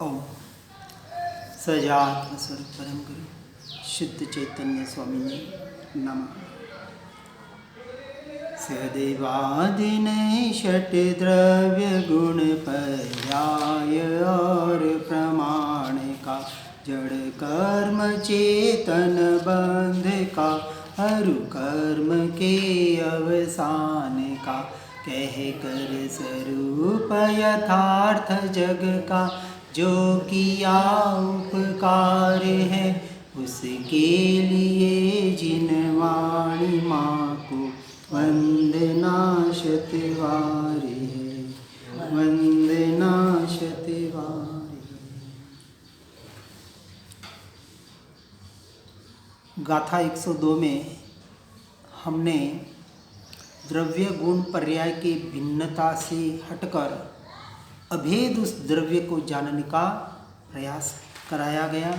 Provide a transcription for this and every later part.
ओम सजात्म स्वरूप परम गुरु शुद्ध चैतन्य स्वामी नमः। सहदेवादिन षट द्रव्य गुण पर्याय और प्रमाण का जड़ कर्म चेतन बंध का हरु कर्म के अवसान का कह कर स्वरूप यथार्थ जग का जो किया उपकार है उसके लिए जिन वाणी माँ को वंदना शतवारी है, वंदना शतवारी। गाथा 102 में हमने द्रव्य गुण पर्याय की भिन्नता से हटकर अभेद उस द्रव्य को जानने का प्रयास कराया गया।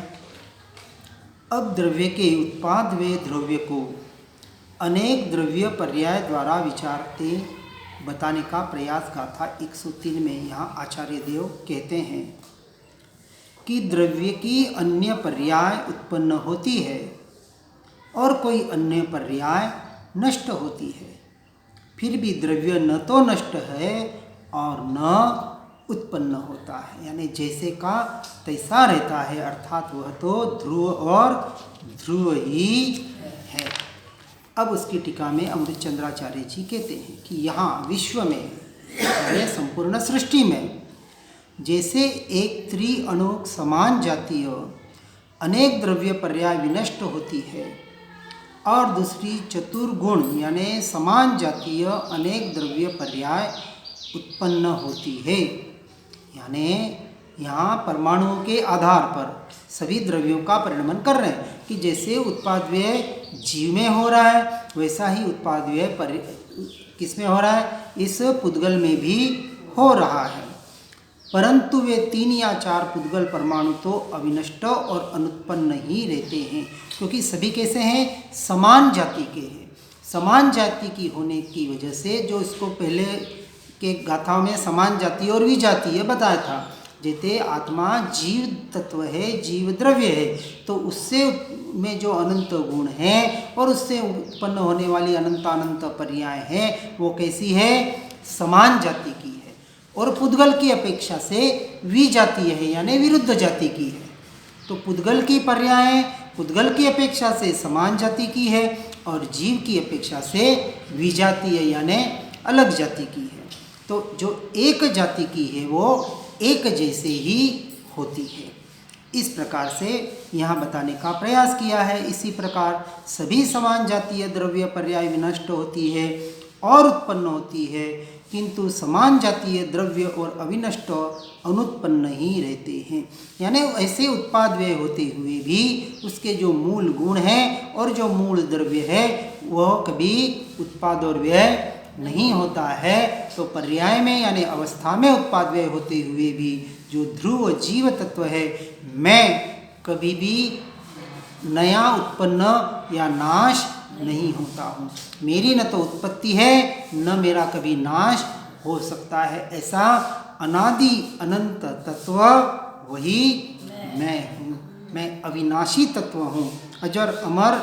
अब द्रव्य के उत्पाद व द्रव्य को अनेक द्रव्य पर्याय द्वारा विचारते बताने का प्रयास गाथा 103 में यहाँ आचार्य देव कहते हैं कि द्रव्य की अन्य पर्याय उत्पन्न होती है और कोई अन्य पर्याय नष्ट होती है, फिर भी द्रव्य न तो नष्ट है और न उत्पन्न होता है, यानी जैसे का तैसा रहता है, अर्थात वह तो ध्रुव और ध्रुव ही है। अब उसकी टीका में अमृत चंद्राचार्य जी कहते हैं कि यहाँ विश्व में यानी संपूर्ण सृष्टि में जैसे एक त्रिअणुक समान जातीय अनेक द्रव्य पर्याय विनष्ट होती है और दूसरी चतुर्गुण यानी समान जातीय अनेक द्रव्य पर्याय उत्पन्न होती है, यानी यहाँ परमाणुओं के आधार पर सभी द्रव्यों का परिणमन कर रहे हैं कि जैसे उत्पाद व्यय जीव में हो रहा है वैसा ही उत्पाद व्यय किस में हो रहा है, इस पुद्गल में भी हो रहा है। परंतु वे 3 या 4 पुद्गल परमाणु तो अविनष्ट और अनुत्पन्न ही रहते हैं, क्योंकि सभी कैसे हैं, समान जाति के हैं। समान जाति की होने की वजह से जो इसको पहले के गाथाओं में समान जाति और विजातीय बताया था, जैसे आत्मा जीव तत्व है, जीव द्रव्य है, तो उससे में जो अनंत गुण है और उससे उत्पन्न होने वाली अनंत पर्याय है वो कैसी है, समान जाति की है और पुद्गल की अपेक्षा से विजातीय है, यानी विरुद्ध जाति की है। तो पुद्गल की पर्याय पुद्गल की अपेक्षा से समान जाति की है और जीव की अपेक्षा से विजातीय यानी अलग जाति की है। तो जो एक जाति की है वो एक जैसे ही होती है। इस प्रकार से यहाँ बताने का प्रयास किया है। इसी प्रकार सभी समान जातीय द्रव्य पर्याय विनष्ट होती है और उत्पन्न होती है, किंतु समान जातीय द्रव्य और अविनष्ट अनुत्पन्न ही रहते हैं, यानी ऐसे उत्पाद व्यय होते हुए भी उसके जो मूल गुण हैं और जो मूल द्रव्य है वह कभी उत्पाद और व्यय नहीं होता है। तो पर्याय में यानी अवस्था में उत्पाद व्यय होते हुए भी जो ध्रुव जीव तत्व है मैं कभी भी नया उत्पन्न या नाश नहीं होता हूँ, मेरी न तो उत्पत्ति है न मेरा कभी नाश हो सकता है। ऐसा अनादि अनंत तत्व वही मैं हूँ, मैं अविनाशी तत्व हूँ, अजर अमर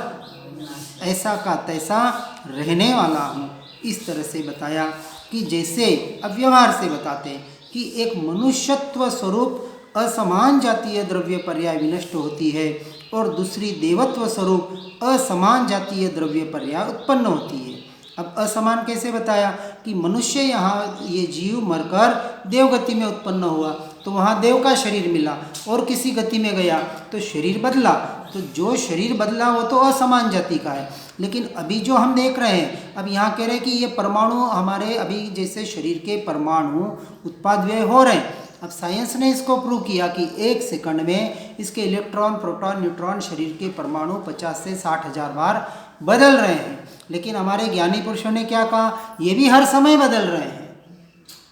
ऐसा का तैसा रहने वाला हूँ। इस तरह से बताया कि जैसे अब व्यवहार से बताते हैं कि एक मनुष्यत्व स्वरूप असमान जातीय द्रव्य पर्याय विनष्ट होती है और दूसरी देवत्व स्वरूप असमान जातीय द्रव्य पर्याय उत्पन्न होती है। अब असमान कैसे बताया कि मनुष्य यहाँ ये जीव मरकर देवगति में उत्पन्न हुआ तो वहाँ देव का शरीर मिला और किसी गति में गया तो शरीर बदला, तो जो शरीर बदला वो तो असमान जाति का है। लेकिन अभी जो हम देख रहे हैं, अब यहाँ कह रहे हैं कि ये परमाणु हमारे अभी जैसे शरीर के परमाणु उत्पाद व्यय हो रहे हैं। अब साइंस ने इसको प्रूव किया कि 1 सेकंड में इसके इलेक्ट्रॉन प्रोटॉन न्यूट्रॉन शरीर के परमाणु 50 से 60 हजार बार बदल रहे हैं। लेकिन हमारे ज्ञानी पुरुषों ने क्या कहा, ये भी हर समय बदल रहे हैं,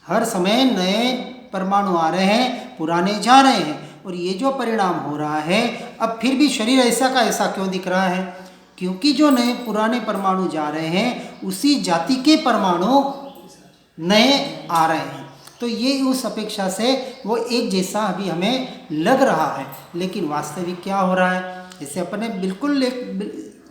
हर समय नए परमाणु आ रहे हैं, पुराने जा रहे हैं। और ये जो परिणाम हो रहा है, अब फिर भी शरीर ऐसा का ऐसा क्यों दिख रहा है, क्योंकि जो नए पुराने परमाणु जा रहे हैं उसी जाति के परमाणु नए आ रहे हैं। तो ये उस अपेक्षा से वो एक जैसा अभी हमें लग रहा है, लेकिन वास्तविक क्या हो रहा है, जैसे अपने बिल्कुल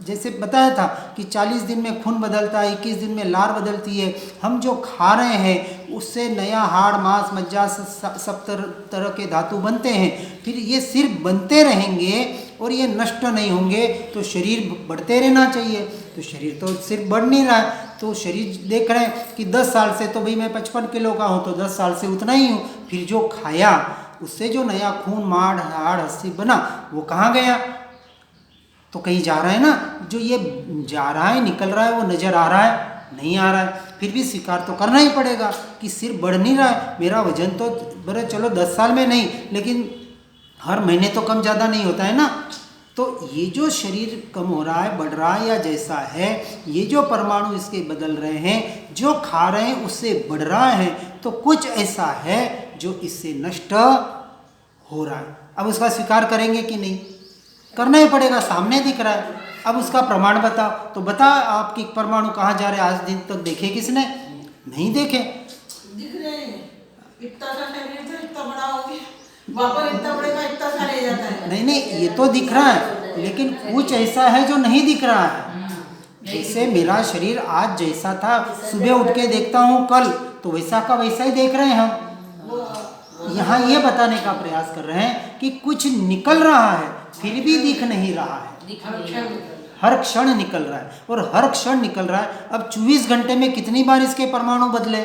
जैसे बताया था कि 40 दिन में खून बदलता है, 21 दिन में लार बदलती है। हम जो खा रहे हैं उससे नया हाड़ मांस मज्जा सब तरह के धातु बनते हैं। फिर ये सिर्फ बनते रहेंगे और ये नष्ट नहीं होंगे, तो शरीर बढ़ते रहना चाहिए। तो शरीर तो सिर्फ बढ़ नहीं रहा है, तो शरीर देख रहे हैं कि 10 साल से तो भाई मैं 55 किलो का हूँ, तो 10 साल से उतना ही हूँ। फिर जो खाया उससे जो नया खून माड़ हाड़ हस्सी बना वो कहाँ गया, तो कहीं जा रहा है ना। जो ये जा रहा है निकल रहा है वो नज़र आ रहा है, नहीं आ रहा है। फिर भी स्वीकार तो करना ही पड़ेगा कि सिर्फ बढ़ नहीं रहा है, मेरा वजन तो बड़े चलो 10 साल में नहीं, लेकिन हर महीने तो कम ज़्यादा नहीं होता है ना। तो ये जो शरीर कम हो रहा है, बढ़ रहा है या जैसा है, ये जो परमाणु इसके बदल रहे हैं, जो खा रहे हैं उससे बढ़ रहा है, तो कुछ ऐसा है जो इससे नष्ट हो रहा है। अब उसका स्वीकार करेंगे कि नहीं, करना ही पड़ेगा, सामने दिख रहा है। अब उसका प्रमाण बताओ, तो बता आपकी परमाणु कहाँ जा रहे हैं, आज दिन तक देखे किसने, नहीं देखे। दिख रहे हैं, इतना सा शरीर था, इतना बड़ा हो गया, वापस इतना बड़ेगा, इतना सा रह जाता है। नहीं ये तो दिख रहा है, लेकिन कुछ ऐसा है जो नहीं दिख रहा है। जैसे मेरा शरीर आज जैसा था, सुबह उठ के देखता हूँ कल, तो वैसा का वैसा ही देख रहे हैं हम। यहाँ ये बताने का प्रयास कर रहे हैं कि कुछ निकल रहा है फिर भी दिख नहीं रहा है, हर क्षण निकल रहा है और हर क्षण निकल रहा है। अब 24 घंटे में कितनी बार इसके परमाणु बदले,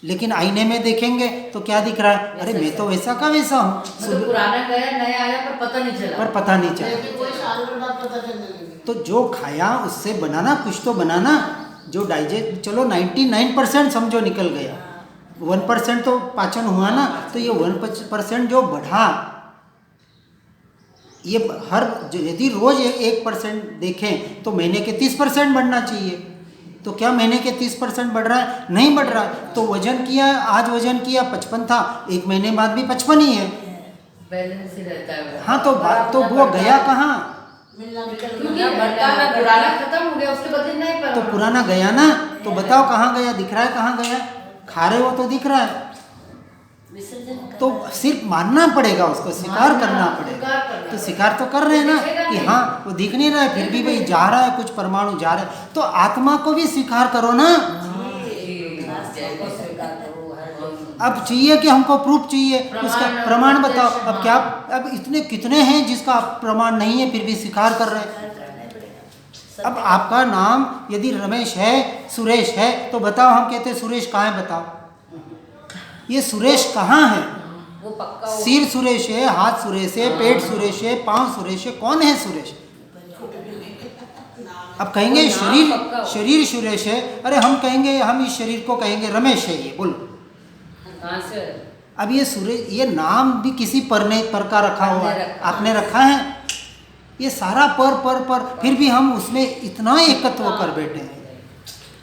लेकिन आईने में देखेंगे तो क्या दिख रहा है, अरे मैं तो वैसा का वैसा हूँ। मतलब पुराना गया नया आया पर पता नहीं चला, कोई साल भर बाद पता चलने लगे। तो जो खाया उससे बनाना, कुछ तो बनाना। जो डाइजेस्ट, चलो 99% समझो निकल गया, 1% तो पाचन हुआ ना। तो ये 1% जो बढ़ा, ये हर यदि रोज 1% देखें तो महीने के 30% बढ़ना चाहिए। तो क्या महीने के 30% बढ़ रहा है, नहीं बढ़ रहा है। तो वजन किया, आज वजन किया 55 था, एक महीने बाद भी 55 ही है, बैलेंस ही रहता है। हाँ तो बात तो वो गया कहाँ, क्योंकि पुराना खत्म हो गया, उसके बदले नहीं पर तो पुराना गया ना। तो बताओ कहाँ गया, दिख रहा है कहाँ गया, खा रहे हो तो दिख रहा है। तो सिर्फ मानना पड़ेगा, उसको स्वीकार करना पड़ेगा। तो स्वीकार तो कर रहे हैं ना कि हाँ वो दिख नहीं रहा है, फिर भी भाई जा रहा है, कुछ परमाणु जा रहा है। तो आत्मा को भी स्वीकार करो ना। अब चाहिए कि हमको प्रूफ चाहिए, उसका प्रमाण बताओ। अब क्या, अब इतने कितने हैं जिसका प्रमाण नहीं है फिर भी स्वीकार कर रहे हैं। अब आपका नाम यदि रमेश है, सुरेश है, तो बताओ, हम कहते हैं सुरेश कहाँ है, बताओ ये सुरेश कहाँ है। वो पक्का सिर सुरेश है, हाथ सुरेश है, पेट सुरेश है, पांव सुरेश है, कौन है सुरेश। अब कहेंगे शरीर सुरेश है, अरे हम कहेंगे, हम इस शरीर को कहेंगे रमेश है, ये बोलो कहाँ से। अब ये सुरेश, ये नाम भी किसी पर का रखा हुआ है, आपने रखा है। ये सारा पर फिर भी हम उसमें इतना एकत्व कर बैठे हैं,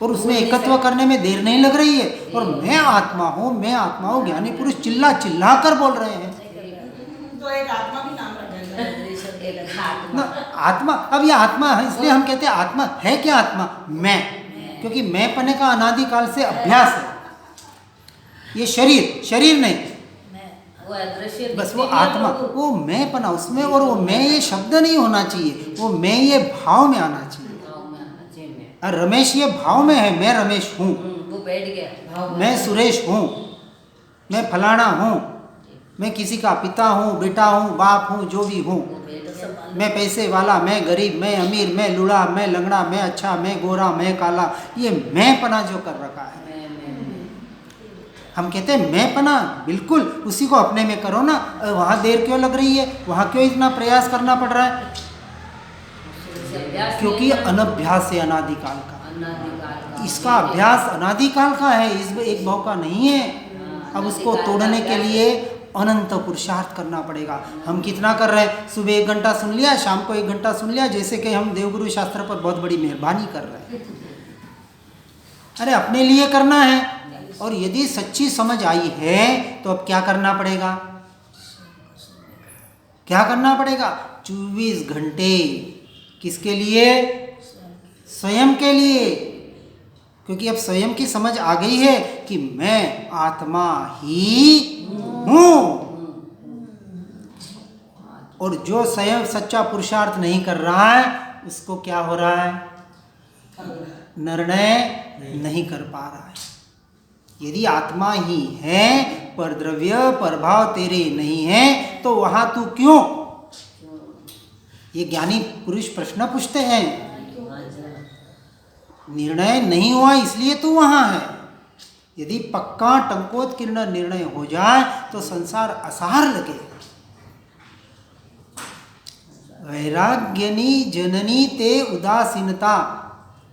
और उसमें एकत्व करने में देर नहीं लग रही है। और मैं आत्मा हूँ, मैं आत्मा हूँ, ज्ञानी पुरुष चिल्ला चिल्ला कर बोल रहे हैं। तो एक आत्मा भी नाम रखेगा ना आत्मा, अब ये आत्मा है, इसलिए हम कहते हैं आत्मा है क्या, आत्मा मैं, क्योंकि मैं पने का अनादिकाल से अभ्यास है। ये शरीर नहीं, वो अदृश्य बस वो आत्मा, वो मैं पना उसमें, और वो मैं ये शब्द नहीं होना चाहिए, वो मैं ये भाव में आना चाहिए। रमेश ये भाव में है, मैं रमेश हूँ, वो बैठ गया, मैं सुरेश हूँ, मैं फलाना हूँ, मैं किसी का पिता हूँ, बेटा हूँ, बाप हूँ, जो भी हूँ। मैं पैसे वाला, मैं गरीब, मैं अमीर, मैं लूढ़ा, मैं लंगड़ा, मैं अच्छा, मैं गोरा, मैं काला, ये मैं पना जो कर रखा है। हम कहते हैं मैं पना, बिल्कुल उसी को अपने में करो ना। वहाँ देर क्यों लग रही है, वहाँ क्यों इतना प्रयास करना पड़ रहा है, क्योंकि अनभ्यास है अनादिकाल का। इसका अभ्यास अनादिकाल का है, इस एक भाव का नहीं है। अब उसको तोड़ने के लिए अनंत पुरुषार्थ करना पड़ेगा। हम कितना कर रहे हैं, सुबह 1 घंटा सुन लिया, शाम को 1 घंटा सुन लिया, जैसे कि हम देवगुरु शास्त्र पर बहुत बड़ी मेहरबानी कर रहे हैं। अरे अपने लिए करना है, और यदि सच्ची समझ आई है तो अब क्या करना पड़ेगा, क्या करना पड़ेगा, 24 घंटे किसके लिए, स्वयं के लिए। क्योंकि अब स्वयं की समझ आ गई है कि मैं आत्मा ही हूँ। और जो स्वयं सच्चा पुरुषार्थ नहीं कर रहा है उसको क्या हो रहा है? निर्णय नहीं कर पा रहा है। यदि आत्मा ही है, पर द्रव्य प्रभाव तेरे नहीं है, तो वहां तू क्यों? ये ज्ञानी पुरुष प्रश्न पूछते हैं। निर्णय नहीं हुआ इसलिए तू वहां है। यदि पक्का टंकोत्कीर्ण निर्णय हो जाए तो संसार असार लगे। वैराग्यनी जननी ते उदासीनता,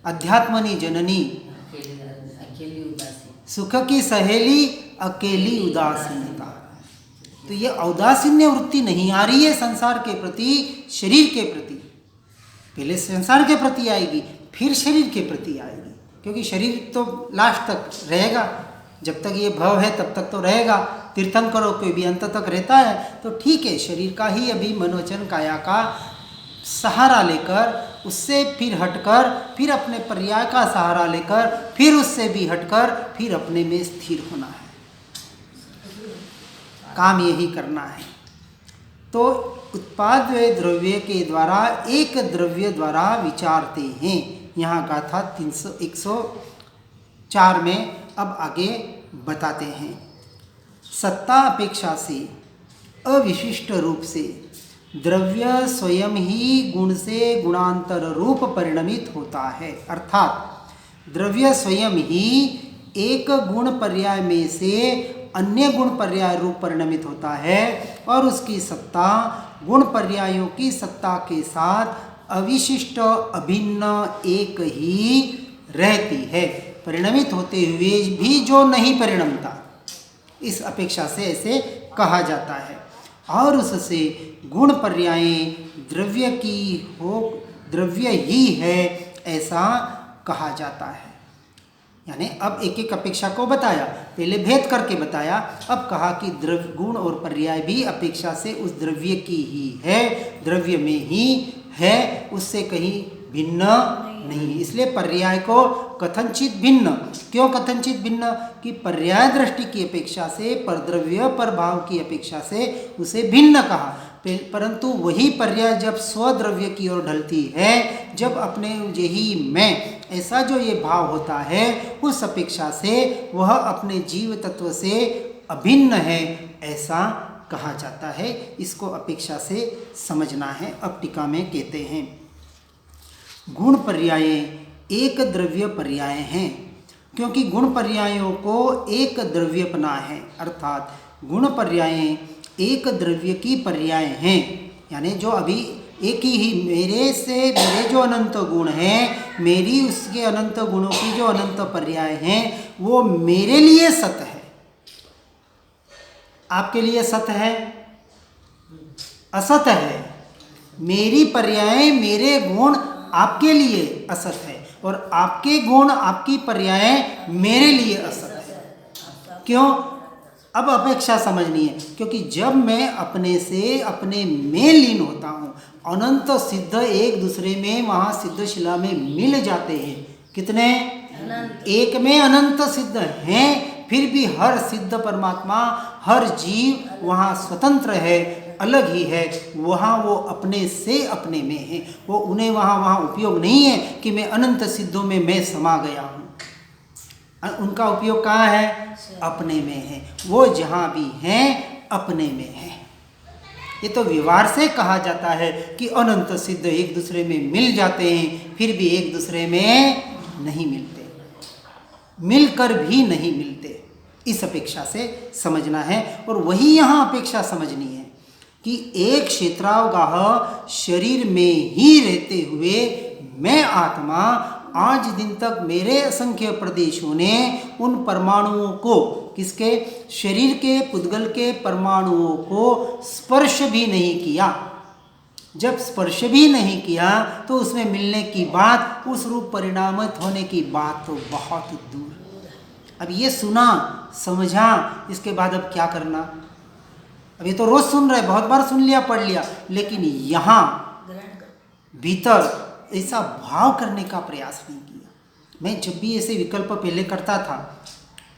अध्यात्मनी जननी अकेली उदासी, सुख की सहेली अकेली उदासीनता। तो ये औदासीन्य वृत्ति नहीं आ रही है संसार के प्रति, शरीर के प्रति। पहले संसार के प्रति आएगी, फिर शरीर के प्रति आएगी, क्योंकि शरीर तो लास्ट तक रहेगा। जब तक ये भव है तब तक तो रहेगा। तीर्थंकरों को भी अंत तक रहता है, तो ठीक है, शरीर का ही अभी मनोवचन काया का सहारा लेकर, उससे फिर हटकर, फिर अपने पर्याय का सहारा लेकर, फिर उससे भी हटकर, फिर अपने में स्थिर होना है। काम यही करना है। तो उत्पाद द्रव्य के द्वारा एक द्रव्य द्वारा विचारते हैं। यहाँ गाथा 104 में अब आगे बताते हैं। सत्ता अपेक्षा से अविशिष्ट रूप से द्रव्य स्वयं ही गुण से गुणांतर रूप परिणमित होता है। अर्थात द्रव्य स्वयं ही एक गुण पर्याय में से अन्य गुण पर्याय रूप परिणमित होता है, और उसकी सत्ता गुण पर्यायों की सत्ता के साथ अविशिष्ट अभिन्न एक ही रहती है, परिणमित होते हुए भी जो नहीं परिणमता। इस अपेक्षा से ऐसे कहा जाता है। और उससे गुण पर्यायें द्रव्य की हो, द्रव्य ही है, ऐसा कहा जाता है। यानी अब एक एक अपेक्षा को बताया, पहले भेद करके बताया, अब कहा कि द्रव्य गुण और पर्याय भी अपेक्षा से उस द्रव्य की ही है, द्रव्य में ही है, उससे कहीं भिन्न नहीं। इसलिए पर्याय को कथनचित भिन्न, क्यों कथनचित भिन्न? कि पर्याय दृष्टि की अपेक्षा से, परद्रव्य पर भाव की अपेक्षा से उसे भिन्न कहा। परंतु वही पर्याय जब स्वद्रव्य की ओर ढलती है, जब अपने यही मैं ऐसा जो ये भाव होता है, उस अपेक्षा से वह अपने जीव तत्व से अभिन्न है, ऐसा कहा जाता है। इसको अपेक्षा से समझना है। अब टीका में कहते हैं, गुण पर्यायें एक द्रव्य पर्याय हैं, क्योंकि गुण पर्यायों को एक द्रव्यपना है। अर्थात गुण पर्यायें एक द्रव्य की पर्याय हैं। यानी जो अभी एक ही मेरे से, मेरे जो अनंत गुण हैं, मेरी उसके अनंत गुणों की जो अनंत पर्याय हैं, वो मेरे लिए सत है। आपके लिए सत है? असत है। मेरी पर्याय, मेरे गुण आपके लिए असत है, और आपके गुण, आपकी पर्याय मेरे लिए असत है। क्यों? अब अपेक्षा समझनी है, क्योंकि जब मैं अपने से अपने में लीन होता हूँ, अनंत सिद्ध एक दूसरे में वहाँ सिद्ध शिला में मिल जाते हैं। कितने? एक में अनंत सिद्ध हैं, फिर भी हर सिद्ध परमात्मा, हर जीव वहाँ स्वतंत्र है, अलग ही है। वहाँ वो अपने से अपने में है। वो उन्हें वहाँ उपयोग नहीं है कि मैं अनंत सिद्धों में मैं समा गया हूँ। उनका उपयोग कहाँ है? अपने में है। वो जहाँ भी हैं अपने में है। ये तो व्यवहार से कहा जाता है कि अनंत सिद्ध एक दूसरे में मिल जाते हैं, फिर भी एक दूसरे में नहीं मिलते, मिलकर भी नहीं मिलते। इस अपेक्षा से समझना है। और वही यहाँ अपेक्षा समझनी है कि एक क्षेत्रावगाह शरीर में ही रहते हुए मैं आत्मा, आज दिन तक मेरे असंख्य प्रदेशों ने उन परमाणुओं को, किसके? शरीर के पुद्गल के परमाणुओं को स्पर्श भी नहीं किया। जब स्पर्श भी नहीं किया तो उसमें मिलने की बात, उस रूप परिणामित होने की बात तो बहुत दूर। अब ये सुना, समझा, इसके बाद अब क्या करना? अब ये तो रोज सुन रहे, बहुत बार सुन लिया, पढ़ लिया, लेकिन यहाँ भीतर ऐसा भाव करने का प्रयास नहीं किया। मैं जब भी ऐसे विकल्प पहले करता था,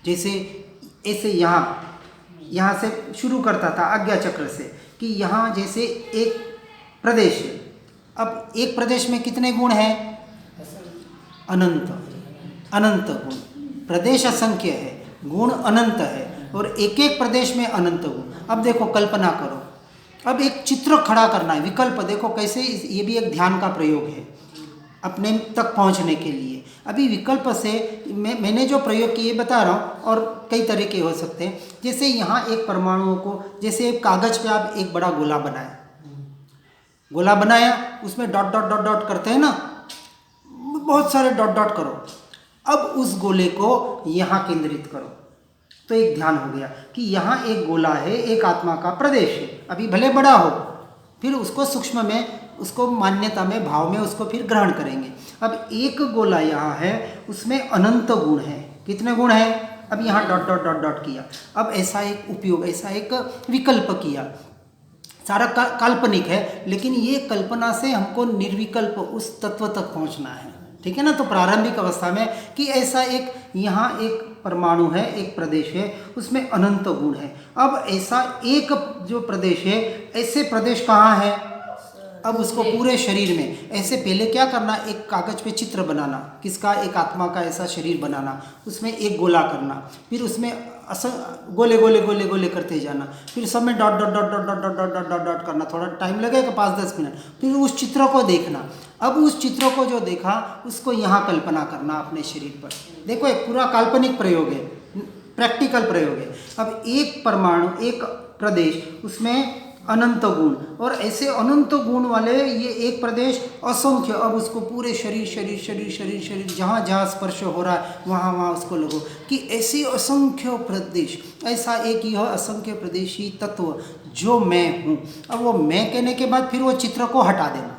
जैसे ऐसे यहाँ से शुरू करता था आज्ञा चक्र से, कि यहाँ जैसे एक प्रदेश है। अब एक प्रदेश में कितने गुण हैं? अनंत, अनंत गुण। प्रदेश असंख्य है, गुण अनंत है, और एक एक प्रदेश में अनंत गुण। अब देखो, कल्पना करो, अब एक चित्र खड़ा करना है, विकल्प देखो कैसे, ये भी एक ध्यान का प्रयोग है अपने तक पहुंचने के लिए। अभी विकल्प से मैंने जो प्रयोग किए बता रहा हूँ, और कई तरीके हो सकते हैं। जैसे यहाँ एक परमाणुओं को, जैसे कागज पे आप एक बड़ा गोला बनाया, गोला बनाया, उसमें डॉट डॉट डॉट डॉट करते हैं ना, बहुत सारे डॉट डॉट करो। अब उस गोले को यहाँ केंद्रित करो, तो एक ध्यान हो गया कि यहाँ एक गोला है, एक आत्मा का प्रदेश है, अभी भले बड़ा हो, फिर उसको सूक्ष्म में, उसको मान्यता में, भाव में उसको फिर ग्रहण करेंगे। अब एक गोला यहाँ है, उसमें अनंत गुण है। कितने गुण हैं? अब यहाँ डॉट डॉट डॉट डॉट किया। अब ऐसा एक उपयोग, ऐसा एक विकल्प किया, सारा काल्पनिक है, लेकिन ये कल्पना से हमको निर्विकल्प उस तत्व तक पहुँचना है, ठीक है ना। तो प्रारंभिक अवस्था में कि ऐसा एक यहाँ एक परमाणु है, एक प्रदेश है, उसमें अनंत गुण है। अब ऐसा एक जो प्रदेश है, ऐसे प्रदेश कहाँ है? अब उसको पूरे शरीर में ऐसे पहले क्या करना, एक कागज पे चित्र बनाना, किसका? एक आत्मा का ऐसा शरीर बनाना, उसमें एक गोला करना, फिर उसमें गोले गोले गोले गोले करते जाना, फिर सब में dot dot dot dot dot dot dot dot dot करना। थोड़ा टाइम लगेगा, 5-10 मिनट। फिर उस चित्र को देखना। अब उस चित्र को जो देखा, उसको यहाँ कल्पना करना अपने शरीर पर। देखो, एक पूरा काल्पनिक प्रयोग है, प्रैक्टिकल प्रयोग है। अब एक परमाणु, एक प्रदेश, उसमें अनंत गुण, और ऐसे अनंत गुण वाले ये एक प्रदेश असंख्य। अब उसको पूरे शरीर शरीर शरीर शरीर शरीर जहाँ जहाँ स्पर्श हो रहा है वहाँ वहाँ उसको लगो कि ऐसे असंख्य प्रदेश, ऐसा एक यह असंख्य प्रदेशी तत्व जो मैं हूँ। अब वो मैं कहने के बाद फिर वो चित्र को हटा देना।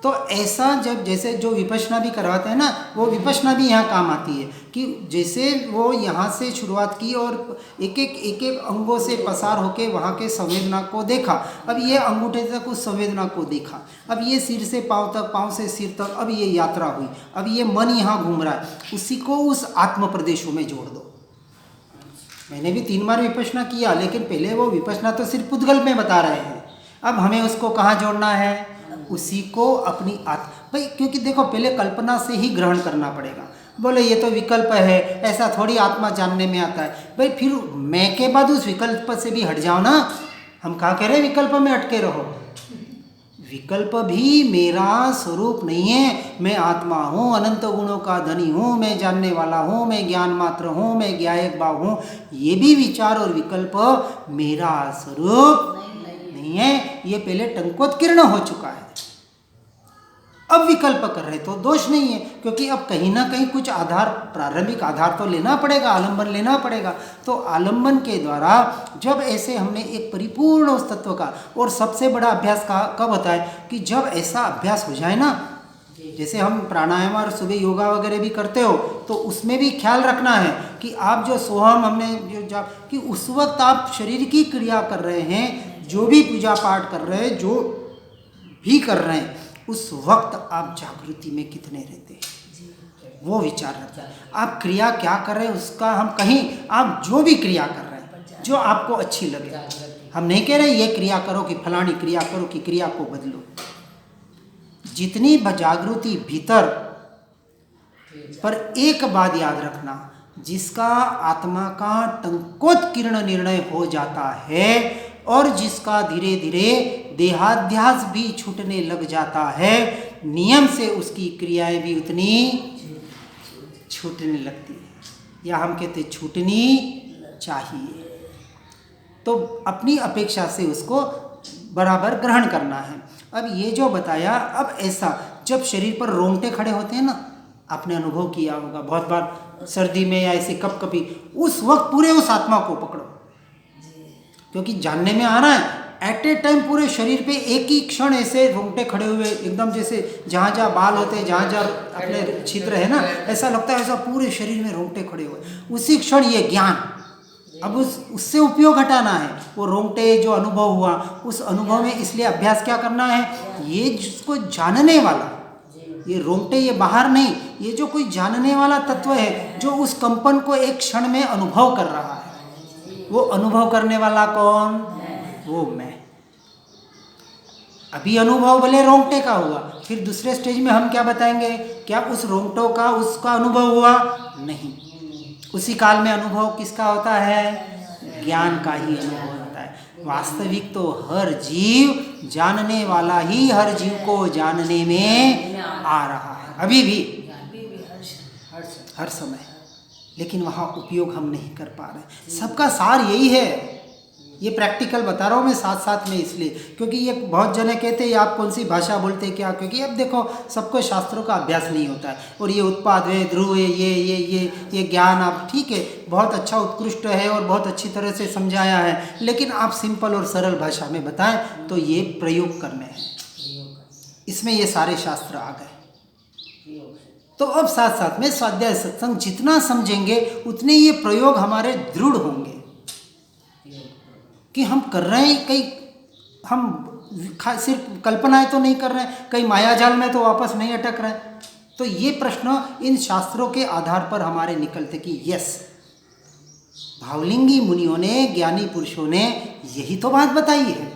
तो ऐसा जब, जैसे जो विपश्यना भी करवाते हैं ना, वो विपश्यना भी यहाँ काम आती है कि जैसे वो यहाँ से शुरुआत की और एक एक अंगों से पसार होके वहाँ के संवेदना को देखा। अब ये अंगूठे तक उस संवेदना को देखा, अब ये सिर से पाँव तक, पाँव से सिर तक, अब ये यात्रा हुई, अब ये मन यहाँ घूम रहा है, उसी को उस आत्म प्रदेशों में जोड़ दो। मैंने भी 3 बार विपश्यना किया, लेकिन पहले वो विपश्यना तो सिर्फ पुद्गल में बता रहे हैं, अब हमें उसको कहाँ जोड़ना है? उसी को अपनी भाई, क्योंकि देखो पहले कल्पना से ही ग्रहण करना पड़ेगा। बोले ये तो विकल्प है, ऐसा थोड़ी आत्मा जानने में आता है। भाई फिर मैं के बाद उस विकल्प से भी हट जाओ ना। हम कहाँ कह रहे हैं विकल्प में अटके रहो? विकल्प भी मेरा स्वरूप नहीं है। मैं आत्मा हूँ, अनंत गुणों का धनी हूँ, मैं जानने वाला हूँ, मैं ज्ञान मात्र हूँ, मैं ज्ञायक भाव हूँ। ये भी विचार और विकल्प मेरा स्वरूप नहीं है। ये पहले टंकोत्कीर्ण हो चुका है, अब विकल्प कर रहे तो दोष नहीं है, क्योंकि अब कहीं ना कहीं कुछ आधार, प्रारंभिक आधार तो लेना पड़ेगा, आलंबन लेना पड़ेगा। तो आलंबन के द्वारा जब ऐसे हमने एक परिपूर्ण उस तत्व का, और सबसे बड़ा अभ्यास का कब होता है कि जब ऐसा अभ्यास हो जाए ना, जैसे हम प्राणायाम और सुबह योगा वगैरह भी करते हो, तो उसमें भी ख्याल रखना है कि आप जो सोहम हमने जो कि उस वक्त आप शरीर की क्रिया कर रहे हैं, जो भी पूजा पाठ कर रहे हैं, जो भी कर रहे हैं, उस वक्त आप जागृति में कितने रहते हैं, वो विचार रखना। आप क्रिया क्या कर रहे हैं उसका हम कहीं, आप जो भी क्रिया कर रहे हैं जो आपको अच्छी लगे, हम नहीं कह रहे ये क्रिया करो कि फलानी क्रिया करो कि क्रिया को बदलो। जितनी जागृति भीतर, पर एक बात याद रखना, जिसका आत्मा का टंकोत्कीर्ण निर्णय हो जाता है और जिसका धीरे धीरे देहाध्यास भी छूटने लग जाता है, नियम से उसकी क्रियाएं भी उतनी छूटने लगती है, या हम कहते छूटनी चाहिए। तो अपनी अपेक्षा से उसको बराबर ग्रहण करना है। अब ये जो बताया, अब ऐसा जब शरीर पर रोंगटे खड़े होते हैं ना, आपने अनुभव किया होगा बहुत बार, सर्दी में या ऐसे कभी, उस वक्त पूरे उस आत्मा को पकड़ो, क्योंकि जानने में आ रहा है एट ए टाइम पूरे शरीर पे एक ही क्षण ऐसे रोंगटे खड़े हुए, एकदम जैसे जहाँ जहाँ बाल होते हैं, जहाँ जहाँ अपने छिद्र है ना, ऐसा लगता है ऐसा पूरे शरीर में रोंगटे खड़े हुए। उसी क्षण ये ज्ञान, अब उससे उपयोग हटाना है। वो रोंगटे जो अनुभव हुआ, उस अनुभव में इसलिए अभ्यास क्या करना है, ये जिसको जानने वाला, ये रोंगटे ये बाहर नहीं, ये जो कोई जानने वाला तत्व है जो उस कंपन को एक क्षण में अनुभव कर रहा है, वो अनुभव करने वाला कौन? वो मैं। अभी अनुभव भले रोंगटे का हुआ, फिर दूसरे स्टेज में हम क्या बताएंगे? क्या उस रोंगटों का उसका अनुभव हुआ? नहीं। उसी काल में अनुभव किसका होता है? ज्ञान का ही अनुभव होता है। वास्तविक तो हर जीव जानने वाला ही हर जीव को जानने में आ रहा है, अभी भी, हर समय। लेकिन वहाँ उपयोग हम नहीं कर पा रहे। सबका सार यही है। ये प्रैक्टिकल बता रहा हूँ मैं साथ साथ में, इसलिए क्योंकि ये बहुत जने कहते हैं आप कौन सी भाषा बोलते हैं क्या, क्योंकि अब देखो सबको शास्त्रों का अभ्यास नहीं होता है। और ये उत्पाद है, ध्रुव है, ये ज्ञान आप ठीक है बहुत अच्छा उत्कृष्ट है और बहुत अच्छी तरह से समझाया है, लेकिन आप सिंपल और सरल भाषा में बताएं तो ये प्रयोग करने हैं। इसमें ये सारे शास्त्र आ गए। तो अब साथ साथ में स्वाध्याय सत्संग जितना समझेंगे उतने ये प्रयोग हमारे दृढ़ होंगे कि हम कर रहे हैं, कहीं हम सिर्फ कल्पनाएं तो नहीं कर रहे हैं, कहीं मायाजाल में तो वापस नहीं अटक रहे हैं। तो ये प्रश्न इन शास्त्रों के आधार पर हमारे निकलते कि यस, भावलिंगी मुनियों ने, ज्ञानी पुरुषों ने यही तो बात बताई है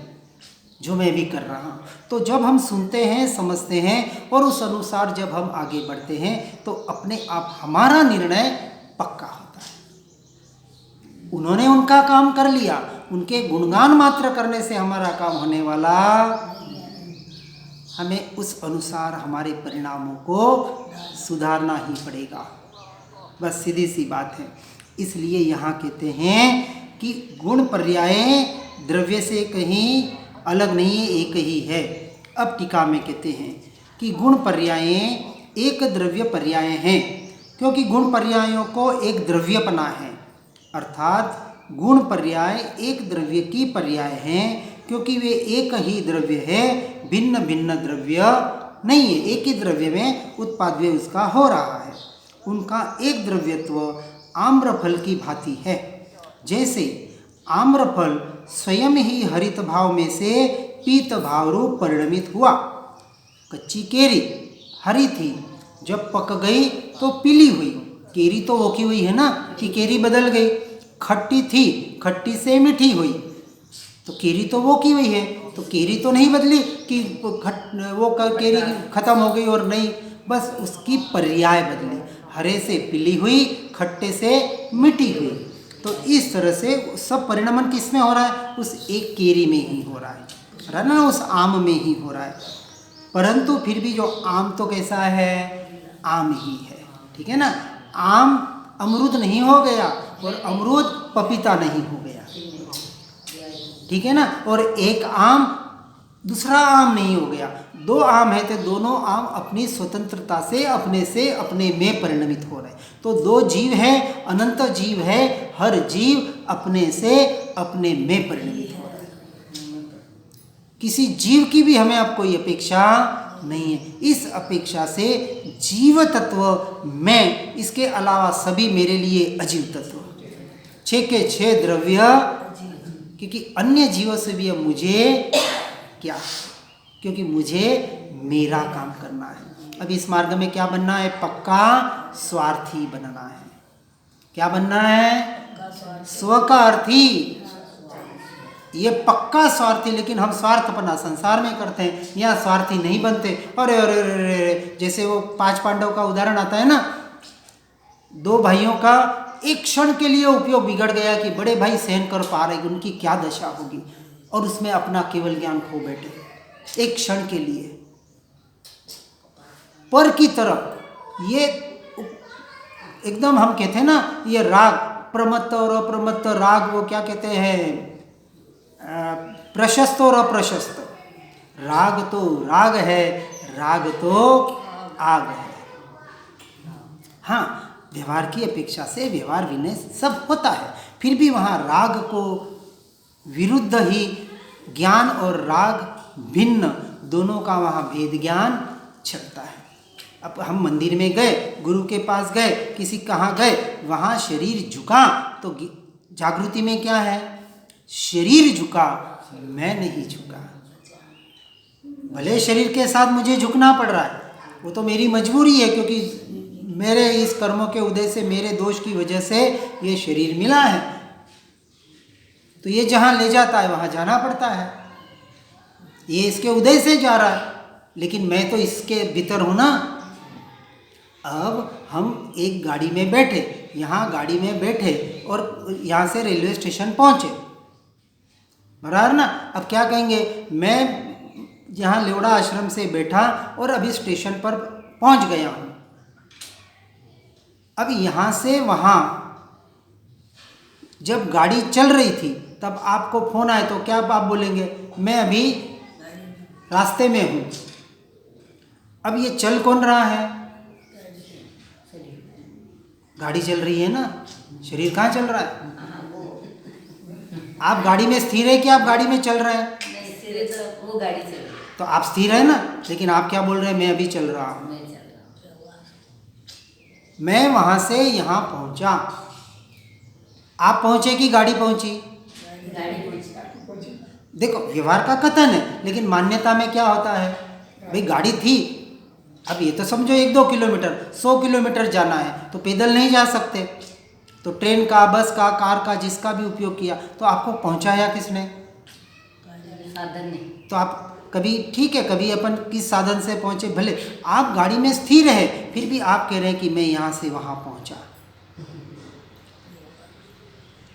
जो मैं भी कर रहा हूँ। तो जब हम सुनते हैं, समझते हैं और उस अनुसार जब हम आगे बढ़ते हैं तो अपने आप हमारा निर्णय पक्का होता है। उन्होंने उनका काम कर लिया, उनके गुणगान मात्र करने से हमारा काम होने वाला, हमें उस अनुसार हमारे परिणामों को सुधारना ही पड़ेगा। बस सीधी सी बात है। इसलिए यहाँ कहते हैं कि गुण पर्याय द्रव्य से कहीं अलग नहीं है, एक ही है। अब टीका में कहते हैं कि गुण पर्याय एक द्रव्य पर्याय हैं, क्योंकि गुण पर्यायों को एक द्रव्यपना है, अर्थात गुण पर्याय एक द्रव्य की पर्याय हैं, क्योंकि वे एक ही द्रव्य है, भिन्न भिन्न द्रव्य नहीं है। एक ही द्रव्य में उत्पाद्य उसका हो रहा है। उनका एक द्रव्यत्व आम्रफल की भांति है। जैसे आम्रफल स्वयं ही हरित भाव में से पीत भाव रूप परिणमित हुआ। कच्ची केरी हरी थी, जब पक गई तो पीली हुई। केरी तो वो की हुई है ना, कि केरी बदल गई। खट्टी थी, खट्टी से मीठी हुई, तो केरी तो वो की हुई है, तो केरी तो नहीं बदली कि केरी खत्म हो गई और नहीं, बस उसकी पर्याय बदली। हरे से पीली हुई, खट्टे से मीठी हुई। तो इस तरह से सब परिणमन किस में हो रहा है? उस एक केरी में ही हो रहा है ना, उस आम में ही हो रहा है। परंतु फिर भी जो आम तो कैसा है? आम ही है, ठीक है ना। आम अमरूद नहीं हो गया और अमरूद पपीता नहीं हो गया, ठीक है ना। और एक आम दूसरा आम नहीं हो गया। दो आम है तो दोनों आम अपनी स्वतंत्रता से अपने में परिणमित हो रहे हैं। तो दो जीव है, अनंत जीव है, हर जीव अपने से अपने में परिणमित हो रहा है। किसी जीव की भी हमें अब कोई अपेक्षा नहीं है। इस अपेक्षा से जीव तत्व मैं, इसके अलावा सभी मेरे लिए अजीव तत्व, 6 के 6 द्रव्य, क्योंकि अन्य जीवों से भी अब मुझे क्या, क्योंकि मुझे मेरा काम करना है। अब इस मार्ग में क्या बनना है? पक्का स्वार्थी बनना है। क्या बनना है? स्व का अर्थी, ये पक्का स्वार्थी। लेकिन हम स्वार्थपना संसार में करते हैं, यहाँ स्वार्थी नहीं बनते। अरे अरे अरे, जैसे वो 5 पांडव का उदाहरण आता है ना, 2 भाइयों का एक क्षण के लिए उपयोग बिगड़ गया कि बड़े भाई सहन कर पा रहे, उनकी क्या दशा होगी, और उसमें अपना केवल ज्ञान खो बैठे एक क्षण के लिए। पर की तरफ ये एकदम हम कहते हैं ना, ये राग प्रमत्त और अप्रमत्त राग, वो क्या कहते हैं, प्रशस्त और अप्रशस्त। राग तो राग है, राग तो आग है। हाँ, व्यवहार की अपेक्षा से व्यवहार विनय सब होता है, फिर भी वहाँ राग को विरुद्ध ही ज्ञान और राग भिन्न, दोनों का वहाँ भेद ज्ञान छिड़ता है। अब हम मंदिर में गए, गुरु के पास गए, किसी कहाँ गए, वहाँ शरीर झुका तो जागृति में क्या है? शरीर झुका, मैं नहीं झुका। भले शरीर के साथ मुझे झुकना पड़ रहा है, वो तो मेरी मजबूरी है, क्योंकि मेरे इस कर्मों के उदय से, मेरे दोष की वजह से ये शरीर मिला है। तो ये जहाँ ले जाता है वहाँ जाना पड़ता है। ये इसके उदय से जा रहा है, लेकिन मैं तो इसके भीतर हूँ ना। अब हम एक गाड़ी में बैठे, यहाँ गाड़ी में बैठे और यहाँ से रेलवे स्टेशन पहुँचे, बराबर ना। अब क्या कहेंगे, मैं यहाँ लेवड़ा आश्रम से बैठा और अभी स्टेशन पर पहुँच गया हूँ। अब यहाँ से वहाँ जब गाड़ी चल रही थी तब आपको फोन आए तो क्या आप बोलेंगे, मैं अभी रास्ते में हूँ। अब ये चल कौन रहा है, गाड़ी चल रही है ना, शरीर कहाँ चल रहा है। आप गाड़ी में स्थिर है कि आप गाड़ी में चल रहे हैं? नहीं, सिरे तो वो गाड़ी चल रही है। तो आप स्थिर है ना, लेकिन आप क्या बोल रहे हैं, मैं अभी चल रहा हूँ। मैं चल रहा हूँ। मैं वहाँ से यहाँ पहुँचा, आप पहुँचे कि गाड़ी पहुँची? गाड़ी पहुंची। देखो, व्यवहार का कथन है, लेकिन मान्यता में क्या होता है, भाई गाड़ी थी। अब ये तो समझो 1-2 किलोमीटर, 100 किलोमीटर जाना है तो पैदल नहीं जा सकते, तो ट्रेन का, बस का, कार का, जिसका भी उपयोग किया। तो आपको पहुंचाया किसने? साधन नहीं। तो आप कभी, ठीक है, कभी अपन किस साधन से पहुंचे, भले आप गाड़ी में स्थिर है, फिर भी आप कह रहे हैं कि मैं यहाँ से वहाँ पहुँचा।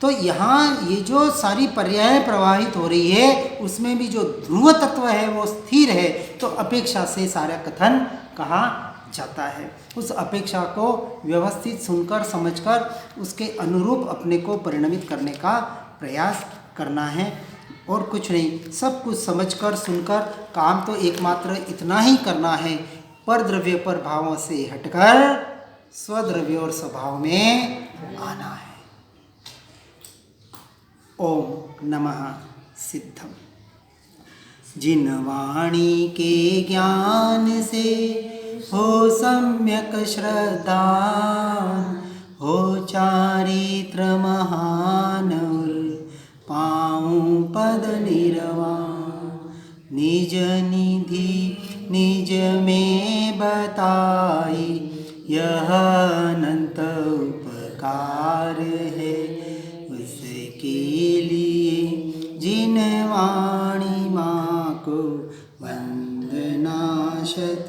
तो यहाँ ये जो सारी पर्याय प्रवाहित हो रही है, उसमें भी जो ध्रुव तत्व है वो स्थिर है, तो अपेक्षा से सारा कथन कहा जाता है। उस अपेक्षा को व्यवस्थित सुनकर, समझकर, उसके अनुरूप अपने को परिणमित करने का प्रयास करना है, और कुछ नहीं। सब कुछ समझकर, सुनकर काम तो एकमात्र इतना ही करना है, पर द्रव्य पर भावों से हटकर स्वद्रव्य और स्वभाव में आना है। ओम नमः सिद्धम। जिन वाणी के ज्ञान से हो सम्यक श्रद्धा, हो चारित्र महान, पाऊँ पद निर्वाण। निज निधि निज में बताई, यह अनंत उपकार है। उसके लिए जिन वाणी माँ को वंदना शत